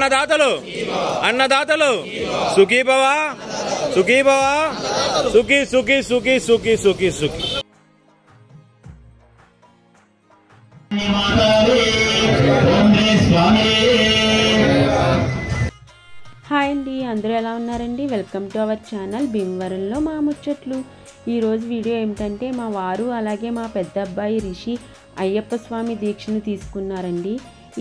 అన్నదాతలు అన్నదాతలు సుఖీ భవ సుఖీ భవ సుఖీ సుఖీ సుఖీ సుఖీ సుఖీ సుఖీ. హాయ్ అండి, అందరూ ఎలా ఉన్నారండి? వెల్కమ్ టు అవర్ ఛానల్ భీమవరంలో మా ముచ్చట్లు. ఈరోజు వీడియో ఏమిటంటే మా వారు అలాగే మా పెద్ద అబ్బాయి రిషి అయ్యప్ప స్వామి దీక్షను తీసుకున్నారండి.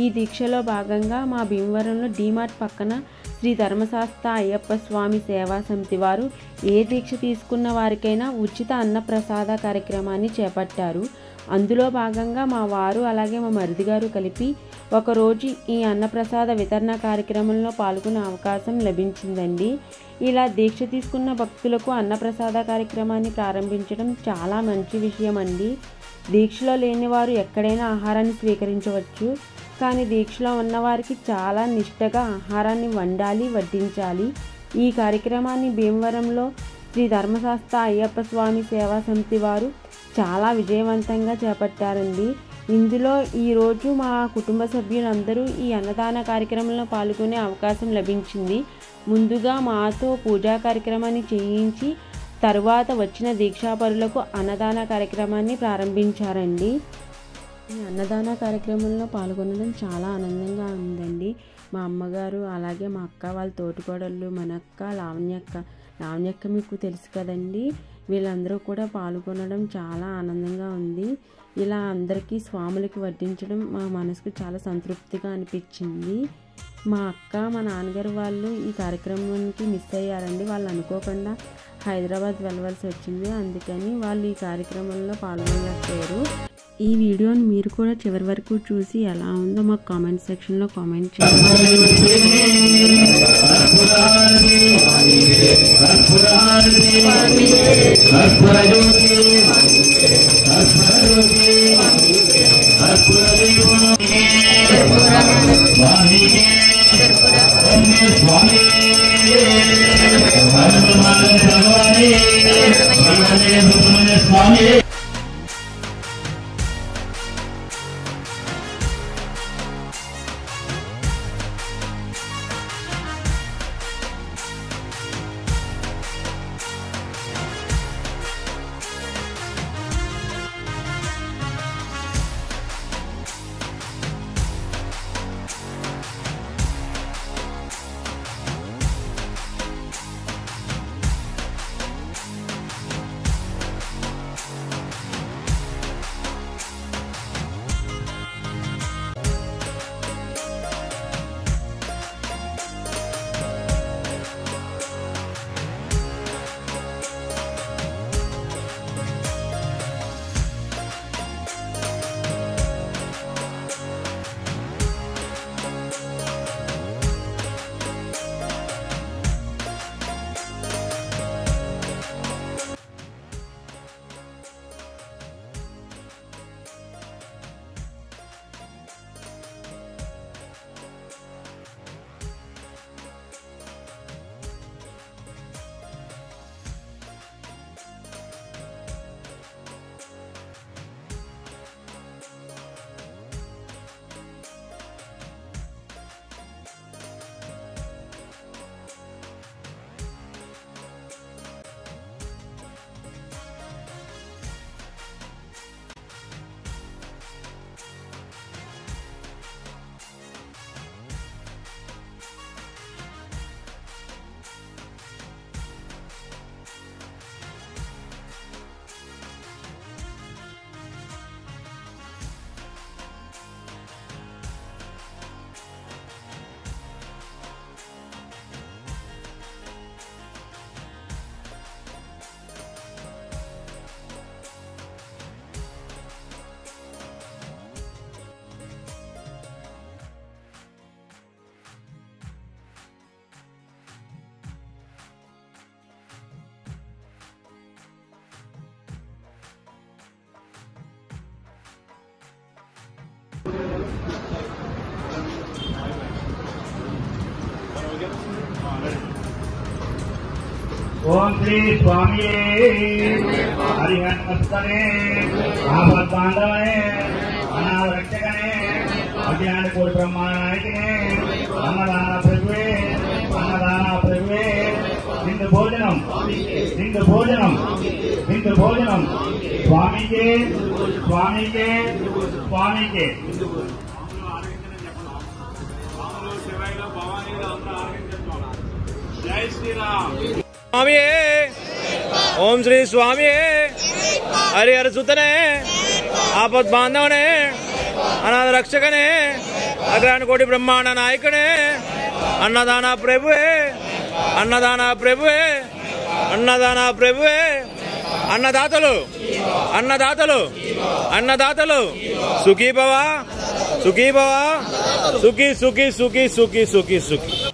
ఈ దీక్షలో భాగంగా మా భీమవరంలో డీమార్ట్ పక్కన శ్రీ ధర్మశాస్త్ర అయ్యప్ప స్వామి సేవా సమితి వారు ఏ దీక్ష తీసుకున్న వారికైనా ఉచిత అన్నప్రసాద కార్యక్రమాన్ని చేపట్టారు. అందులో భాగంగా మా వారు అలాగే మా మరిది గారు కలిపి ఒకరోజు ఈ అన్నప్రసాద వితరణ కార్యక్రమంలో పాల్గొనే అవకాశం లభించిందండి. ఇలా దీక్ష తీసుకున్న భక్తులకు అన్నప్రసాద కార్యక్రమాన్ని ప్రారంభించడం చాలా మంచి విషయం అండి. దీక్షలో లేని వారు ఎక్కడైనా ఆహారాన్ని స్వీకరించవచ్చు, కానీ దీక్షలో ఉన్నవారికి చాలా నిష్టగా ఆహారాన్ని వండాలి, వడ్డించాలి. ఈ కార్యక్రమాన్ని భీమవరంలో శ్రీ ధర్మశాస్త్ర అయ్యప్ప స్వామి సేవా సమితి వారు చాలా విజయవంతంగా చేపట్టారండి. ఇందులో ఈరోజు మా కుటుంబ సభ్యులందరూ ఈ అన్నదాన కార్యక్రమంలో పాల్గొనే అవకాశం లభించింది. ముందుగా మాతో పూజా కార్యక్రమాన్ని చేయించి తరువాత వచ్చిన దీక్షాపరులకు అన్నదాన కార్యక్రమాన్ని ప్రారంభించారండి. ఈ అన్నదాన కార్యక్రమంలో పాల్గొనడం చాలా ఆనందంగా ఉందండి. మా అమ్మగారు అలాగే మా అక్క వాళ్ళ తోటికోడళ్ళు మనక్క లావణ్యక్క మీకు తెలుసు కదండి. వీళ్ళందరూ కూడా పాల్గొనడం చాలా ఆనందంగా ఉంది. ఇలా అందరికీ స్వాములకి వడ్డించడం మా మనసుకు చాలా సంతృప్తిగా అనిపించింది. మా అక్క మా నాన్నగారు వాళ్ళు ఈ కార్యక్రమానికి మిస్ అయ్యారండి. వాళ్ళు అనుకోకుండా హైదరాబాద్ వెళ్ళవలసి వచ్చింది, అందుకని వాళ్ళు ఈ కార్యక్రమంలో పాల్గొనలేకపోయారు. ఈ వీడియోని మీరు కూడా చివరి వరకు చూసి ఎలా ఉందో మాకు కామెంట్ సెక్షన్లో కామెంట్ చేయండి. ओम श्री स्वामी हरिहरमस्तने आपद्बांधवने अनावरक्षकने अज्ञान कोट ब्रह्मानायकने अन्नदान बिंद भोजनम स्वामी के स्वामी के स्वामी के जय श्री राम। स्वामी ओम श्री स्वामी हरिहर सुतने आपद बांधवने अनाथ रक्षकने अग्राण कोटि ब्रह्मांड नायकने अन्नदाना प्रभुवे अन्नदाना प्रभुवे अन्नदाना प्रभुवे अन्नदातलु अन्नदातलु अन्नदातलु सुखी भव सुखी भव सुखी सुखी सुखी सुखी सुखी सुखी।